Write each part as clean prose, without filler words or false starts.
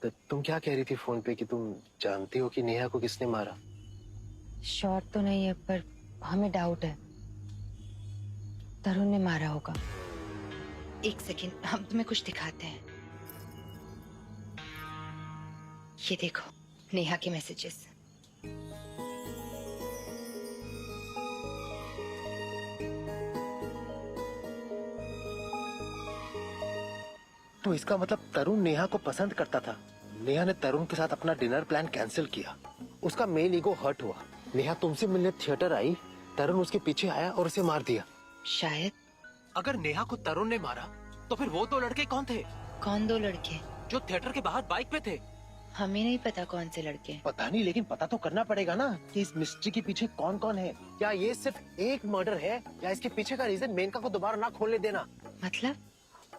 तो तुम क्या कह रही थी फोन पे कि तुम जानती हो कि नेहा को किसने मारा? श्योर तो नहीं है, पर हमें डाउट है तरुण ने मारा होगा। एक सेकंड, हम तुम्हें कुछ दिखाते हैं। ये देखो, नेहा के मैसेजेस। तो इसका मतलब तरुण नेहा को पसंद करता था। नेहा ने तरुण के साथ अपना डिनर प्लान कैंसिल किया। उसका मेल ईगो हर्ट हुआ। नेहा तुमसे मिलने थिएटर आई, तरुण उसके पीछे आया और उसे मार दिया। शायद। अगर नेहा को तरुण ने मारा तो फिर वो दो लड़के कौन थे? कौन दो लड़के? जो थिएटर के बाहर बाइक पे थे। हमें नहीं पता कौन से लड़के। पता नहीं, लेकिन पता तो करना पड़ेगा ना कि इस मिस्ट्री के पीछे कौन कौन है। क्या ये सिर्फ एक मर्डर है या इसके पीछे का रीजन मेनका को दोबारा ना खोलने देना?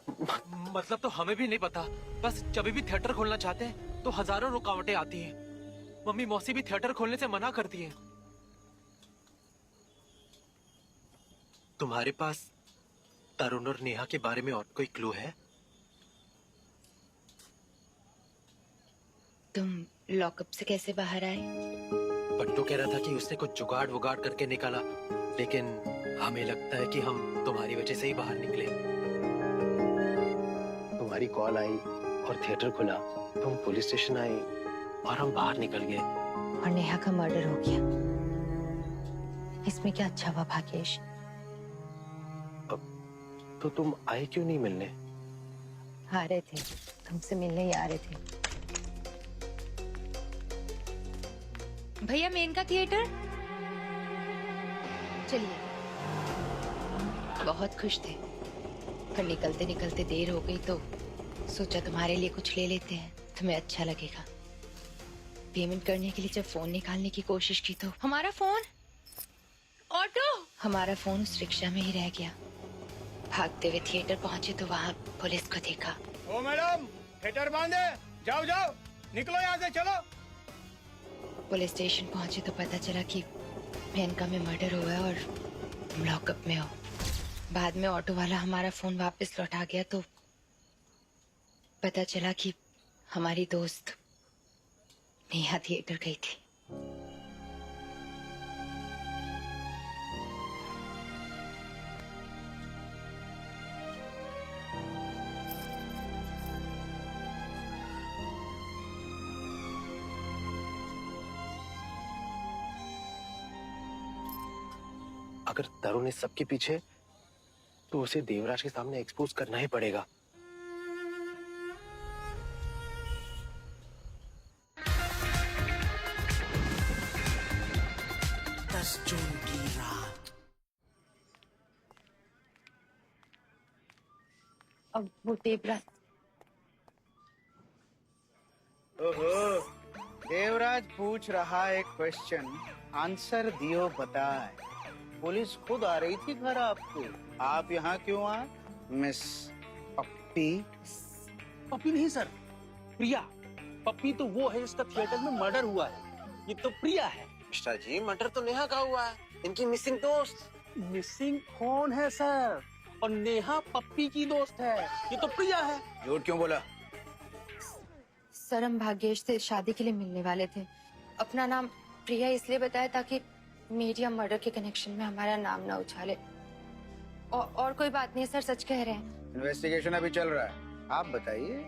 मतलब तो हमें भी नहीं पता। बस जब भी थिएटर खोलना चाहते हैं तो हजारों रुकावटें आती हैं। मम्मी मौसी भी थिएटर खोलने से मना करती हैं। तुम्हारे पास तरुण और नेहा के बारे में और कोई क्लू है? तुम लॉकअप से कैसे बाहर आए? बंटू कह रहा था कि उसने कुछ जुगाड़ वुगाड़ करके निकाला, लेकिन हमें लगता है कि हम तुम्हारी वजह से ही बाहर निकले। तुम्हारी कॉल आई और थिएटर खुला, तुम पुलिस स्टेशन आए और हम बाहर निकल गए। और नेहा का मर्डर हो गया। इसमें क्या अच्छा हुआ भाग्येश? तो तुम आए क्यों नहीं मिलने? आ रहे थे, तुमसे मिलने ही आ रहे थे। भैया मेनका थिएटर चलिए। बहुत खुश थे, पर निकलते निकलते देर हो गई तो सोचा तुम्हारे लिए कुछ ले लेते हैं, तुम्हें अच्छा लगेगा। पेमेंट करने के लिए जब फोन निकालने की कोशिश की तो हमारा फोन उस रिक्शा में ही रह गया। भागते हुए थिएटर पहुंचे तो वहाँ पुलिस को देखा। ओ मैडम, थिएटर बांधे, जाओ जाओ, निकलो यहाँ से, चलो। पुलिस स्टेशन पहुंचे तो पता चला कि मेनका में मर्डर हुआ है और तुम लॉकअप में हो। बाद में ऑटो वाला हमारा फोन वापस लौटा गया तो पता चला कि हमारी दोस्त नेहा थिएटर गई थी। अगर तरुण इस सबके पीछे, तो उसे देवराज के सामने एक्सपोज करना ही पड़ेगा। जून की रात। अब वो देवराज। ओहो, देवराज पूछ रहा एक क्वेश्चन, आंसर दियो बताए। पुलिस खुद आ रही थी घर आपको, आप यहाँ क्यों आए? मिस पप्पी? पप्पी नहीं सर, प्रिया। पप्पी तो वो है जिसका थिएटर में मर्डर हुआ है, ये तो प्रिया है। मिस्टर जी, मर्डर तो नेहा का हुआ है, इनकी मिसिंग दोस्त। मिसिंग कौन है सर? और नेहा पप्पी की दोस्त है, ये तो प्रिया है। झूठ क्यों बोला? सर, हम भाग्येश से शादी के लिए मिलने वाले थे। अपना नाम प्रिया इसलिए बताया ताकि मीडिया मर्डर के कनेक्शन में हमारा नाम ना उछाले। और कोई बात नहीं सर, सच कह रहे हैं। इन्वेस्टिगेशन अभी चल रहा है, आप बताइए।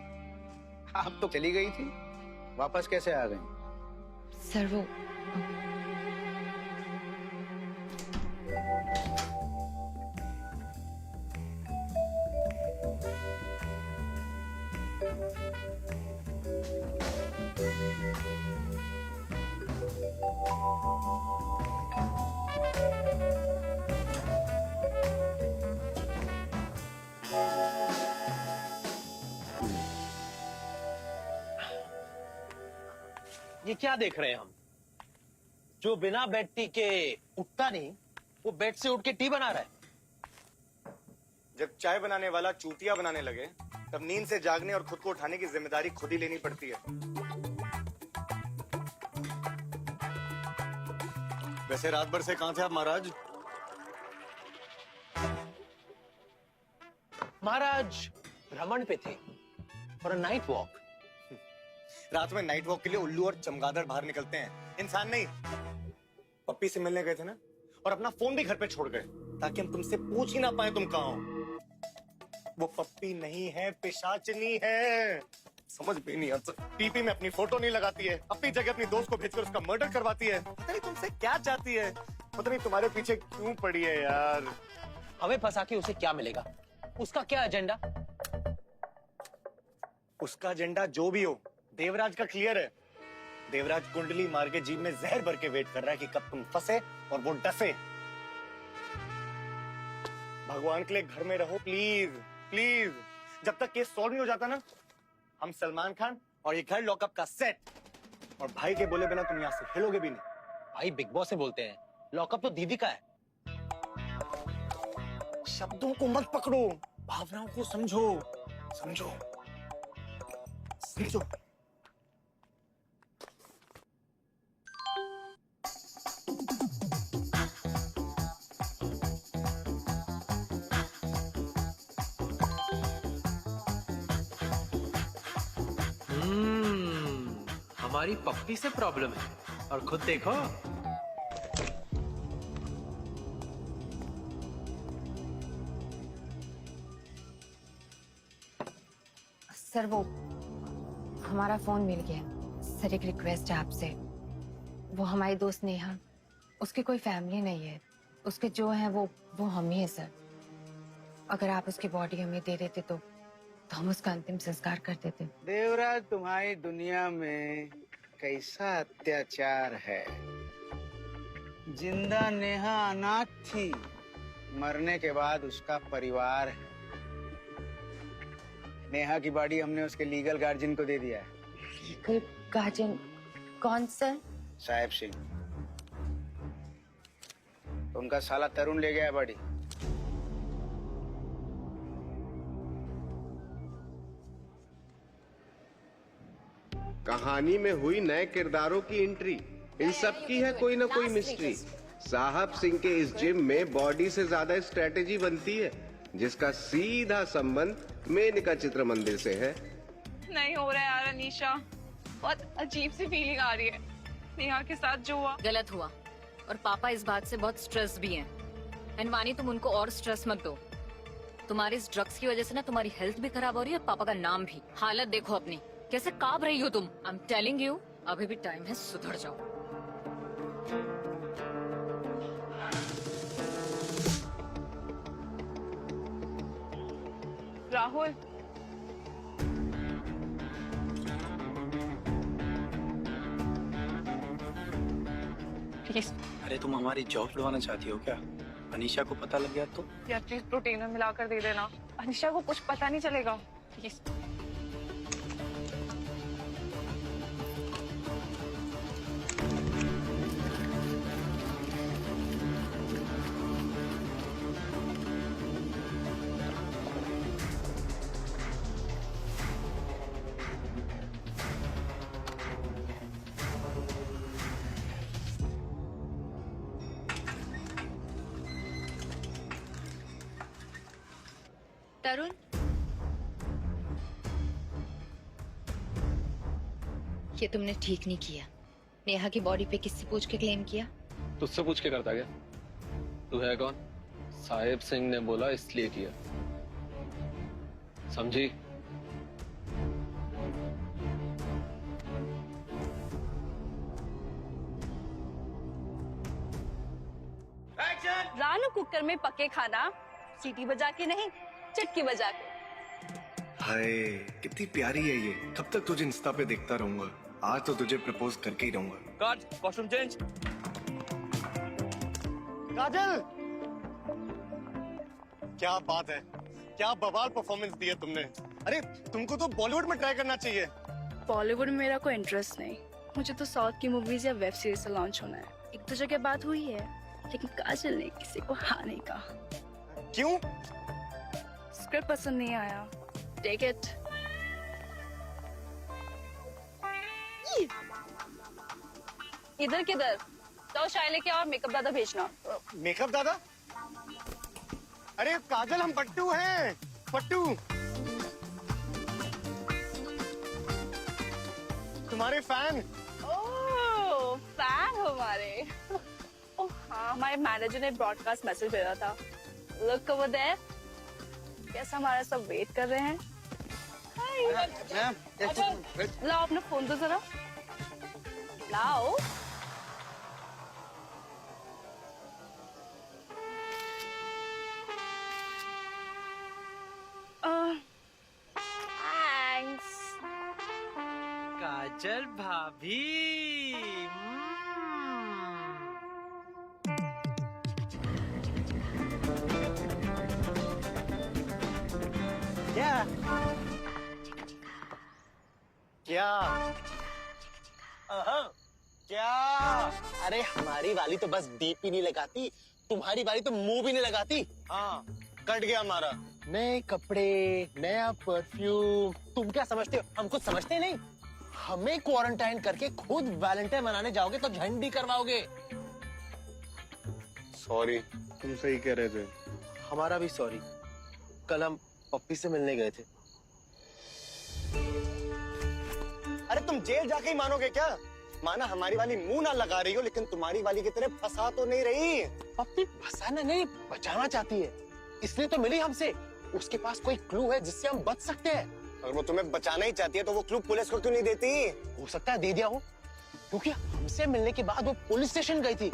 आप तो चली गई थी, वापस कैसे आ गई? सर वो ये क्या देख रहे हैं हम? जो बिना बेड टी के उठता नहीं, वो बेड से उठ के टी बना रहा है। जब चाय बनाने वाला चूतिया बनाने लगे, तब नींद से जागने और खुद को उठाने की जिम्मेदारी खुद ही लेनी पड़ती है। वैसे रात भर से कहां थे आप महाराज? महाराज भ्रमण पे थे, फॉर अ नाइट वॉक। रात में नाइट वॉक के लिए उल्लू और चमगादड़ बाहर निकलते हैं, इंसान नहीं। पप्पी से मिलने गए थे ना, और अपना फोन भी घर पे छोड़ गए ताकि हम तुमसे पूछ ही ना पाए तुम कहाँ हो। वो पप्पी नहीं है, पिशाचनी है। समझ भी नहीं आता। टीपी में अपनी फोटो नहीं लगाती है, अपनी जगह अपनी दोस्त को भेजकर उसका मर्डर करवाती है। पता नहीं तुमसे क्या चाहती है, पता नहीं तुम्हारे पीछे क्यों पड़ी है यार। हमें फंसा के उसे क्या मिलेगा? उसका क्या एजेंडा? उसका एजेंडा जो भी हो, देवराज का क्लियर है। देवराज कुंडली मार के जीभ में जहर भर के वेट कर रहा है कि कब तुम फंसे और वो डसे। भगवान के लिए घर में रहो प्लीज प्लीज। जब तक केस सॉल्व नहीं हो जाता ना, हम सलमान खान और ये घर लॉकअप का सेट। और भाई के बोले बिना तुम यहाँ से हिलोगे भी नहीं। भाई बिग बॉस से बोलते हैं, लॉकअप तो दीदी का है। शब्दों को मत पकड़ो, भावनाओं को समझो। समझो समझो। हमारी पप्पी से प्रॉब्लम है, और खुद देखो। सर वो हमारा फोन मिल गया। सर एक रिक्वेस्ट है आपसे। वो हमारी दोस्त नेहा, उसकी कोई फैमिली नहीं है, उसके जो है वो हम ही है सर। अगर आप उसकी बॉडी हमें दे देते तो हम उसका अंतिम संस्कार कर देते। देवराज, तुम्हारी दुनिया में कैसा अत्याचार है। जिंदा नेहा अनाथ थी, मरने के बाद उसका परिवार है। नेहा की बॉडी हमने उसके लीगल गार्जियन को दे दिया है। लीगल गार्जियन कौन सर? साहेब सिंह। उनका साला तरुण ले गया बॉडी। कहानी में हुई नए किरदारों की एंट्री, इन सब की है कोई ना कोई मिस्ट्री। साहब सिंह के इस जिम में बॉडी से ज्यादा स्ट्रेटेजी बनती है, जिसका सीधा संबंध मेनका चित्र मंदिर से है। नहीं हो रहा है यार अनीशा, बहुत अजीब सी फीलिंग आ रही है। नेहा के साथ जो हुआ गलत हुआ, और पापा इस बात से बहुत स्ट्रेस भी हैं। एंड वानी, तुम उनको और स्ट्रेस मत दो। तुम्हारे इस ड्रग्स की वजह से ना तुम्हारी हेल्थ भी खराब हो रही है और पापा का नाम भी। हालत देखो अपनी, कैसे कांप रही हो तुम। आई एम टेलिंग यू, अभी भी टाइम है, सुधर जाओ। राहुल, प्लीज। अरे तुम हमारी जॉब लुभाना चाहती हो क्या? अनीशा को पता लग गया तो? यार प्लीज प्रोटीन में मिलाकर दे देना, अनीशा को कुछ पता नहीं चलेगा प्लीज। तरुण, ये तुमने ठीक नहीं किया। नेहा की बॉडी पे किससे पूछ के क्लेम किया? तुझसे पूछ के करता क्या? तू है कौन? साहेब सिंह ने बोला इसलिए किया, समझी? रानू कुकर में पके खाना, सीटी बजा के नहीं, चटकी बजा के। हाय कितनी प्यारी है ये। कब तक तुझे इंस्टा पे देखता रहूंगा। आज तो तुझे प्रपोज करके ही रहूंगा। Cut, costume change. काजल, क्या बात है, क्या बवाल परफॉर्मेंस दी है तुमने। अरे तुमको तो बॉलीवुड में ट्राई करना चाहिए। बॉलीवुड में मेरा कोई इंटरेस्ट नहीं, मुझे तो साउथ की मूवीज या वेब सीरीज से लॉन्च होना है। एक दो जगह बात हुई है, लेकिन काजल ने किसी को हाँ नहीं कहा। क्यों? स्क्रिप्ट पसंद नहीं आया। Take it. इधर किधर? तो शाय लेके और मेकअप दादा भेजना। मेकअप दादा? अरे काजल, हम पट्टू हैं, पट्टू। तुम्हारे फैन। ओह, फैन हो हमारे। ओह हाँ, हमारे मैनेजर ने ब्रॉडकास्ट मैसेज भेजा था। Look over there. कैसा हमारा सब वेट कर रहे हैं। लाओ अपना फोन दो जरा। लाओ। थैंक्स। काजल भाभी। क्या क्या क्या? अरे हमारी वाली तो बस डीप ही नहीं लगाती, तुम्हारी वाली तो मुंह भी नहीं लगाती। हाँ, कट गया हमारा। नए कपड़े, नया परफ्यूम, तुम क्या समझते हो? हम कुछ समझते नहीं। हमें क्वारंटाइन करके खुद वैलेंटाइन मनाने जाओगे तो झंडी करवाओगे। सॉरी। तुम सही कह रहे थे। हमारा भी सॉरी। कल हम पप्पी से मिलने गए थे। अरे तुम जेल जाके ही मानोगे क्या? माना हमारी वाली मुंह ना लगा रही हो, लेकिन तुम्हारी वाली की तरह फंसा तो नहीं रही। पप्पी फंसाना नहीं, बचाना चाहती है, इसलिए तो मिली हमसे। उसके पास कोई क्लू है जिससे हम बच सकते हैं। अगर वो तुम्हें बचाना ही चाहती है तो वो क्लू पुलिस को क्यों नहीं देती? हो सकता है दे दिया हो, क्योंकि हमसे मिलने के बाद वो पुलिस स्टेशन गई थी।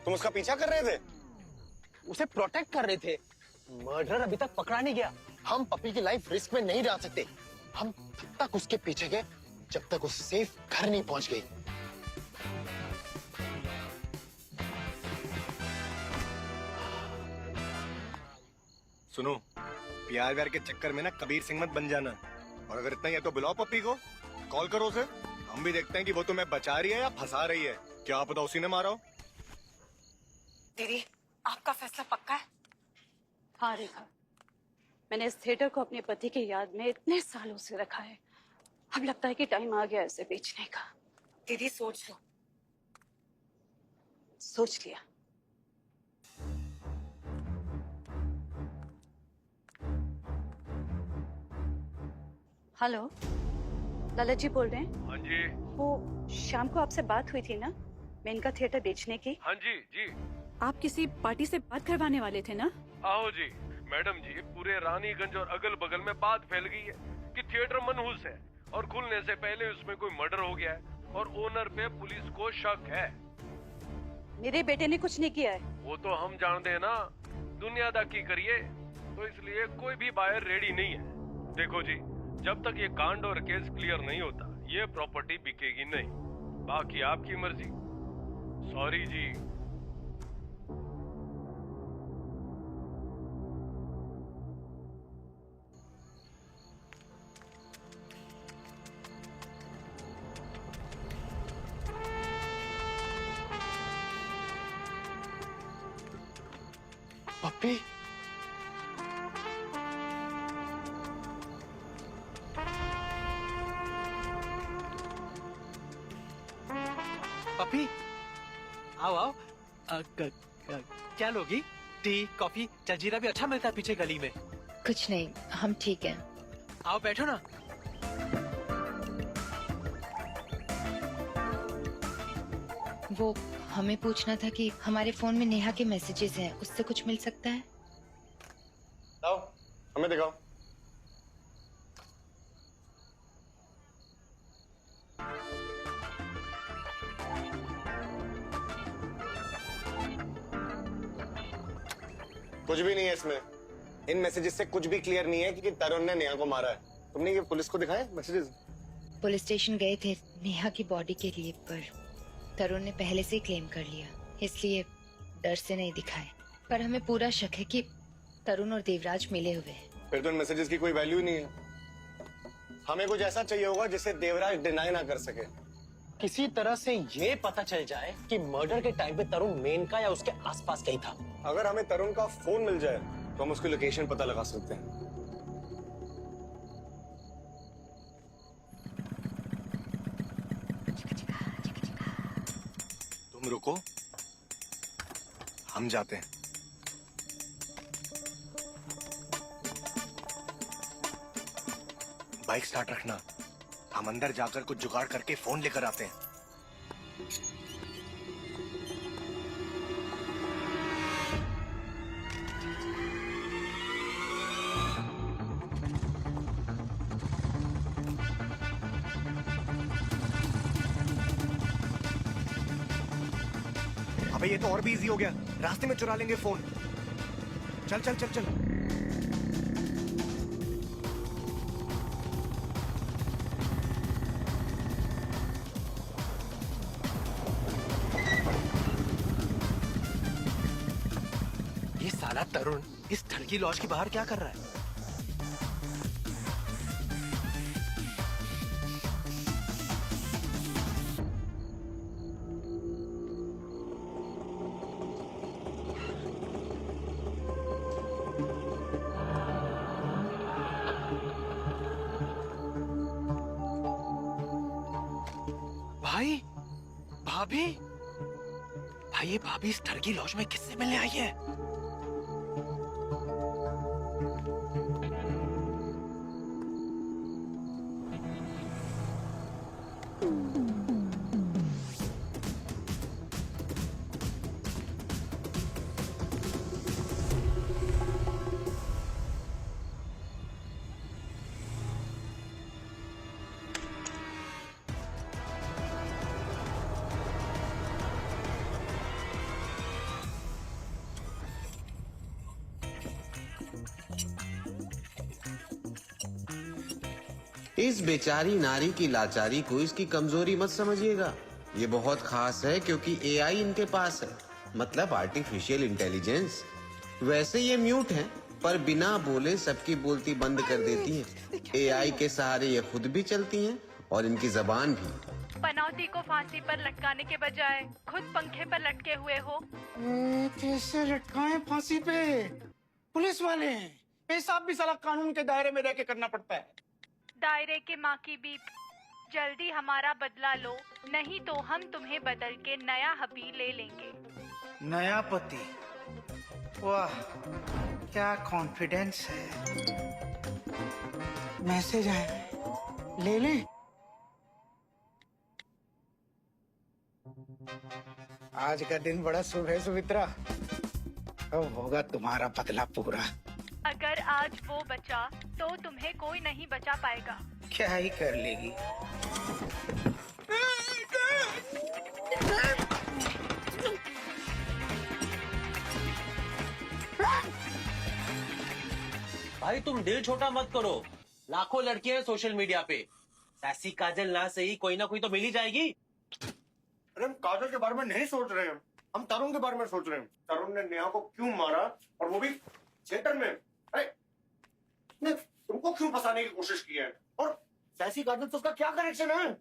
तुम उसका पीछा कर रहे थे? उसे प्रोटेक्ट कर रहे थे। मर्डर अभी तक पकड़ा नहीं गया। हम पप्पी की लाइफ रिस्क में नहीं डाल सकते। हम तब तक उसके पीछे गए जब तक वो सेफ घर नहीं पहुंच गई। सुनो, प्यार व्यार के चक्कर में ना कबीर सिंह मत बन जाना। और अगर इतना ही है तो बुलाओ पप्पी को, कॉल करो उसे। हम भी देखते हैं कि वो तुम्हें बचा रही है या फंसा रही है। क्या पता उसी ने मारा हो। दीदी, आपका फैसला पक्का है? हाँ रेखा, मैंने इस थिएटर को अपने पति की याद में इतने सालों से रखा है। अब लगता है कि टाइम आ गया इसे बेचने का। दीदी सोच लो। सोच लिया। हेलो, ललित जी बोल रहे हैं? हाँ जी। वो शाम को आपसे बात हुई थी ना, मैं इनका थिएटर बेचने की। हाँ जी जी। आप किसी पार्टी से बात करवाने वाले थे ना? आओ जी। मैडम जी, पूरे रानीगंज और अगल बगल में बात फैल गई है कि थिएटर मनहूस है और खुलने से पहले उसमें कोई मर्डर हो गया है और ओनर पे पुलिस को शक है। मेरे बेटे ने कुछ नहीं किया है। वो तो हम जानते हैं ना, दुनियादारी करिए, तो इसलिए कोई भी बायर रेडी नहीं है। देखो जी, जब तक ये कांड और केस क्लियर नहीं होता, ये प्रॉपर्टी बिकेगी नहीं। बाकी आपकी मर्जी। सॉरी जी। पप्पी, पप्पी, आओ आओ। क्या लोगी? टी, कॉफी, जलजीरा भी अच्छा मिलता है पीछे गली में। कुछ नहीं, हम ठीक हैं। आओ बैठो ना। वो हमें पूछना था कि हमारे फोन में नेहा के मैसेजेस हैं, उससे कुछ मिल सकता है? लाओ, हमें दिखाओ। कुछ भी नहीं है इसमें। इन मैसेजेस से कुछ भी क्लियर नहीं है कि तरुण ने नेहा को मारा है। तुमने ये पुलिस को दिखाए मैसेजेस? पुलिस स्टेशन गए थे नेहा की बॉडी के लिए, पर तरुण ने पहले से ही क्लेम कर लिया, इसलिए डर से नहीं दिखाए। पर हमें पूरा शक है कि तरुण और देवराज मिले हुए हैं। फिर तो इन मैसेजेस की कोई वैल्यू ही नहीं है। हमें कुछ ऐसा चाहिए होगा जिसे देवराज डिनाई ना कर सके। किसी तरह से ये पता चल जाए कि मर्डर के टाइम पे तरुण मेनका या उसके आसपास कहीं था। अगर हमें तरुण का फोन मिल जाए तो हम उसकी लोकेशन पता लगा सकते हैं। तुम रुको, हम जाते हैं। बाइक स्टार्ट रखना, हम अंदर जाकर कुछ जुगाड़ करके फोन लेकर आते हैं। अबे ये तो और भी इजी हो गया, रास्ते में चुरा लेंगे फोन। चल चल चल चल। ये साला तरुण इस ठलकी लॉज के बाहर क्या कर रहा है? भाई, भाभी, भाई ये भाभी इस ठलकी लॉज में किससे मिलने आई है? इस बेचारी नारी की लाचारी को इसकी कमजोरी मत समझिएगा। ये बहुत खास है क्योंकि एआई इनके पास है, मतलब आर्टिफिशियल इंटेलिजेंस। वैसे ये म्यूट हैं, पर बिना बोले सबकी बोलती बंद कर देती हैं। एआई के सहारे ये खुद भी चलती हैं और इनकी जबान भी। पनौती को फांसी पर लटकाने के बजाय खुद पंखे पर लटके हुए हो। कैसे लटकाएं फांसी पे? पुलिस वाले हैं, पेशाब भी साला कानून के दायरे में रह के करना पड़ता है। दायरे के माँ की बीप, जल्दी हमारा बदला लो, नहीं तो हम तुम्हें बदल के नया हबी ले लेंगे। नया पति, वाह क्या कॉन्फिडेंस है। मैसेज आया, ले लें? आज का दिन बड़ा शुभ है सुमित्रा, अब होगा तुम्हारा बदला पूरा। अगर आज वो बचा तो तुम्हें कोई नहीं बचा पाएगा। क्या ही कर लेगी? भाई तुम दिल छोटा मत करो, लाखों लड़कियां हैं सोशल मीडिया पे, ऐसी काजल ना सही कोई ना कोई तो मिल ही जाएगी। अरे हम काजल के बारे में नहीं सोच रहे हैं, हम तरुण के बारे में सोच रहे हैं। तरुण ने नेहा को क्यों मारा, और वो भी थिएटर में? अरे उसने तुमको क्यों फंसाने की कोशिश की है? और सैसी काजल से उसका क्या कनेक्शन है?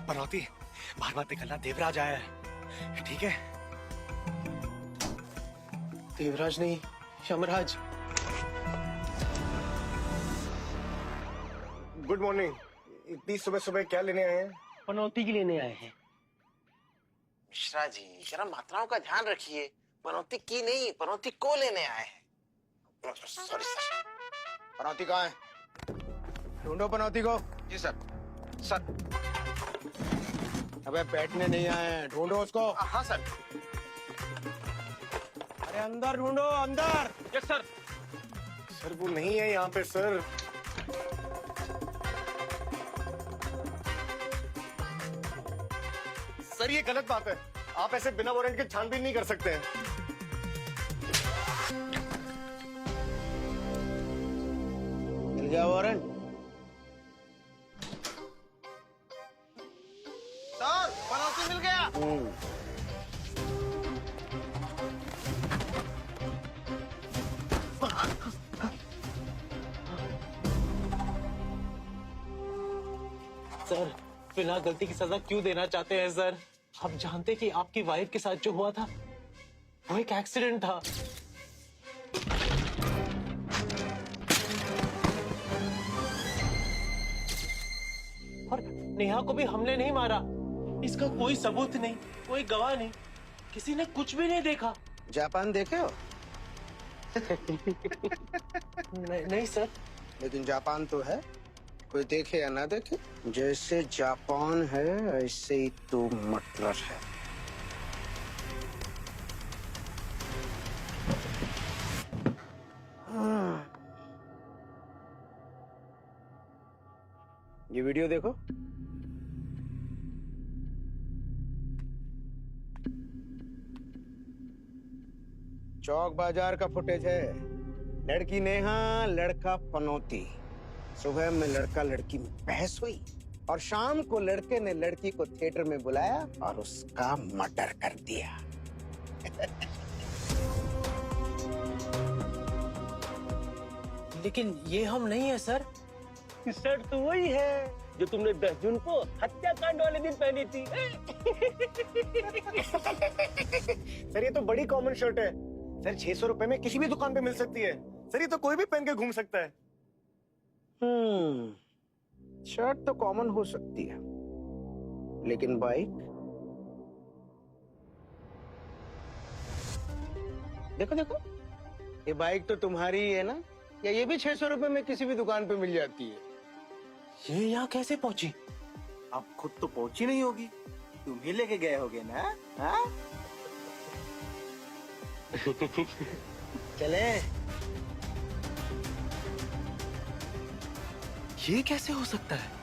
पनौती, बार बार निकलना, देवराज आया है। ठीक है? देवराज नहीं, यमराज। Good morning. इतनी सुबह सुबह क्या लेने आए हैं? पनौती की लेने आए हैं। मिश्रा जी जरा मात्राओं का ध्यान रखिए, पनौती की नहीं पनौती को लेने आए हैं। Sorry sir. पनौती कहाँ है? ढूंढो पनौती को। जी सर। सर अबे बैठने नहीं आए हैं, ढूंढो उसको। हाँ सर। अरे अंदर ढूंढो, अंदर। Yes sir. सर वो नहीं है यहाँ पे सर। सर ये गलत बात है, आप ऐसे बिना वारंट के छानबीन नहीं कर सकते हैं। मिल गया वारंट? सर पनौती मिल गया। सर बिना गलती की सजा क्यों देना चाहते हैं सर? आप जानते कि आपकी वाइफ के साथ जो हुआ था वो एक एक्सीडेंट था। नेहा को भी हमने नहीं मारा। इसका कोई सबूत नहीं, कोई गवाह नहीं, किसी ने कुछ भी नहीं देखा। जापान देखे हो? नहीं सर। लेकिन जापान तो है, कोई देखे या ना देखे, जैसे जापान है ऐसे ही तो मतलब है। ये वीडियो देखो। चौक बाजार का फुटेज है। लड़की नेहा, लड़का पनौती। सुबह में लड़का लड़की में बहस हुई और शाम को लड़के ने लड़की को थिएटर में बुलाया और उसका मर्डर कर दिया। लेकिन ये हम नहीं है सर। शर्ट तो वही है जो तुमने 10 जून को हत्याकांड वाले दिन पहनी थी। सर ये तो बड़ी कॉमन शर्ट है सर, 600 रुपए में किसी भी दुकान पे मिल सकती है सर, ये तो कोई भी पहन के घूम सकता है। शर्ट तो कॉमन हो सकती है, लेकिन बाइक देखो देखो, ये बाइक तो तुम्हारी ही है ना? या ये भी 600 रुपए में किसी भी दुकान पे मिल जाती है? ये यहाँ कैसे पहुंची? आप खुद तो पहुंची नहीं होगी, तुम ही लेके गए होगे ना? हाँ? चले। ये कैसे हो सकता है?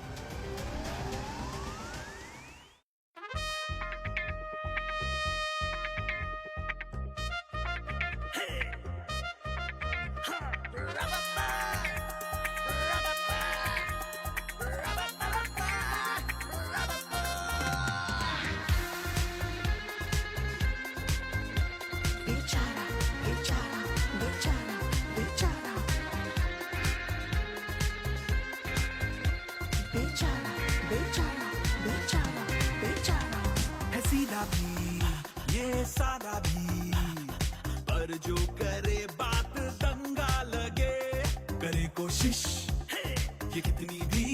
ये सारा भी, पर जो करे बात दंगा लगे, करे कोशिश ये कितनी भी,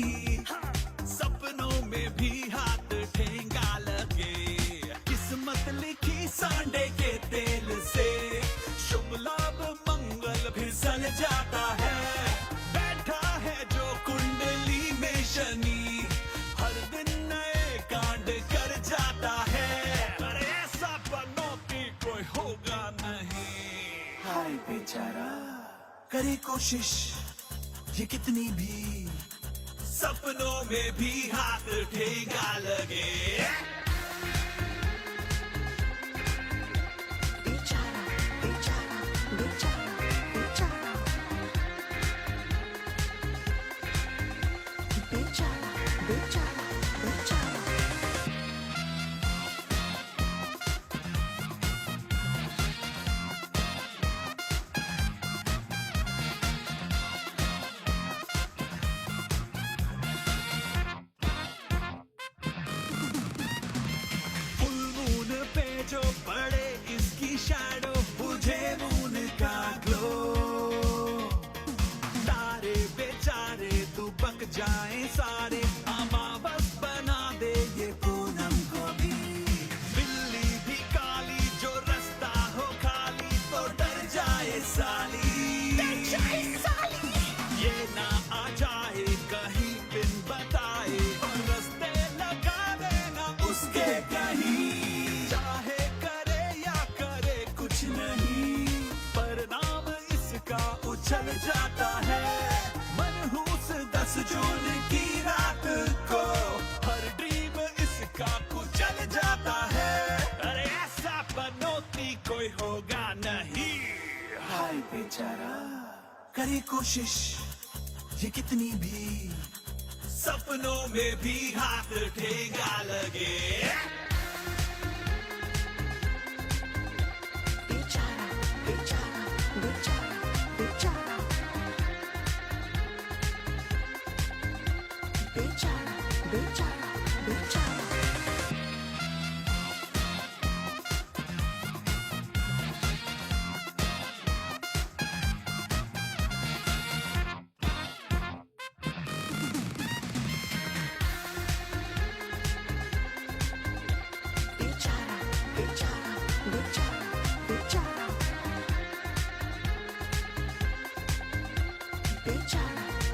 सपनों में भी हाथ ठेंगा लगे। किस्मत लिखी सांडे के तेल से, शुभ लाभ मंगल भी सल जाता है। बैठा है जो कुंडली में शनि, हर दिन नए कांड कर जाता है। होगा नहीं, हाय बेचारा करे कोशिश ये कितनी भी, सपनों में भी हाथ ठेंगा लगे। बेचारा बेचारा बेचारा बेचारा बेचारा बेचारा बेचारा। जो पड़े इसकी शैडो, बुझे मून का ग्लो, तारे बेचारे दुबक जाए सारे, अमावस बना दे ये पूनम को भी। बिल्ली भी काली जो रास्ता हो खाली, तो डर जाए साली, ये ना आ जाए कहीं बिन बताए, और रास्ते लगा देना उसके कहीं। चल जाता है मनहूस 10 जून की रात को, हर ड्रीम इसका कुचल जाता है। अरे ऐसा पनौती कोई होगा नहीं, हाय बेचारा करे कोशिश ये कितनी भी, सपनों में भी हाथ ठेंगा लगे। बेचारा बेचारा बेचारा बेचारा बेचारा बेचारा बेचारा।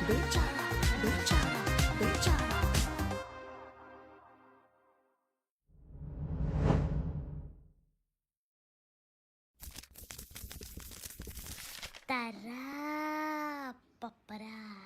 बेचारा बेचारा बेचारा। तारा पपरा